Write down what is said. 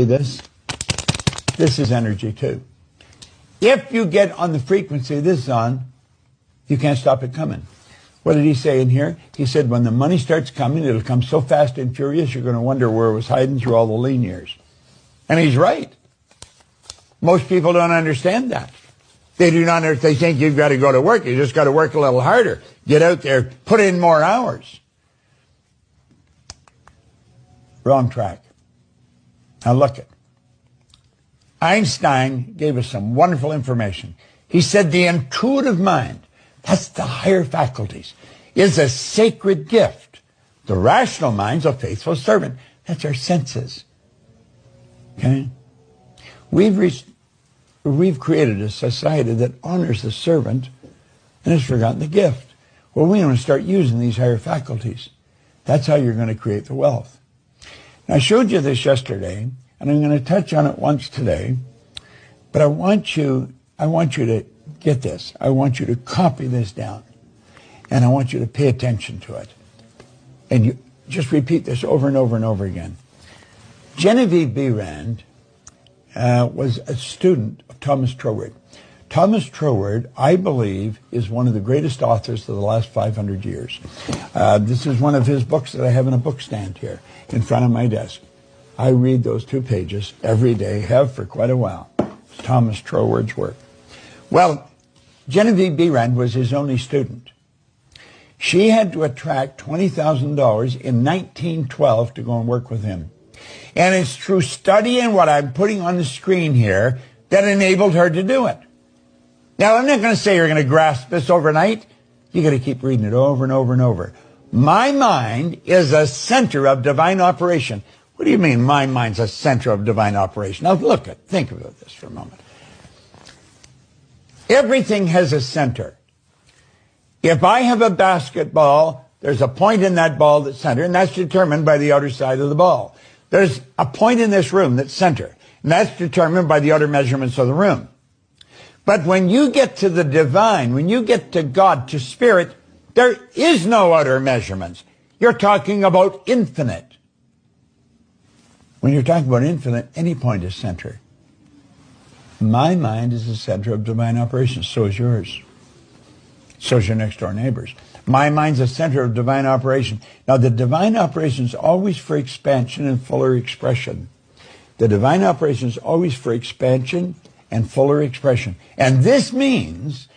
See this? This is energy too. If you get on the frequency this is on, you can't stop it coming. What did he say in here? He said when the money starts coming, it'll come so fast and furious, you're going to wonder where it was hiding through all the lean years. And he's right. Most people don't understand that. They do not. They think you've got to go to work. You just got to work a little harder. Get out there. Put in more hours. Wrong track. Now look it. Einstein gave us some wonderful information. He said the intuitive mind, that's the higher faculties, is a sacred gift. The rational mind's a faithful servant. That's our senses. Okay? We've created a society that honors the servant and has forgotten the gift. Well, we want to start using these higher faculties. That's how you're going to create the wealth. And I showed you this yesterday, and I'm going to touch on it once today, but I want you to get this. I want you to copy this down, and I want you to pay attention to it. And you just repeat this over and over and over again. Genevieve B. Rand was a student of Thomas Troward. Thomas Troward, I believe, is one of the greatest authors of the last 500 years. This is one of his books that I have in a book stand here in front of my desk. I read those 2 pages every day, have for quite a while. It's Thomas Troward's work. Well, Genevieve B. Rand was his only student. She had to attract $20,000 in 1912 to go and work with him. And it's through studying what I'm putting on the screen here that enabled her to do it. Now, I'm not going to say you're going to grasp this overnight. You got to keep reading it over and over and over. My mind is a center of divine operation. What do you mean my mind's a center of divine operation? Now, think about this for a moment. Everything has a center. If I have a basketball, there's a point in that ball that's center, and that's determined by the outer side of the ball. There's a point in this room that's center, and that's determined by the outer measurements of the room. But when you get to the divine, when you get to God, to spirit, there is no outer measurements. You're talking about infinite. When you're talking about infinite, any point is center. My mind is the center of divine operations. So is yours. So is your next door neighbor's. My mind's the center of divine operation. Now, the divine operation is always for expansion and fuller expression. The divine operation is always for expansion and fuller expression. And this means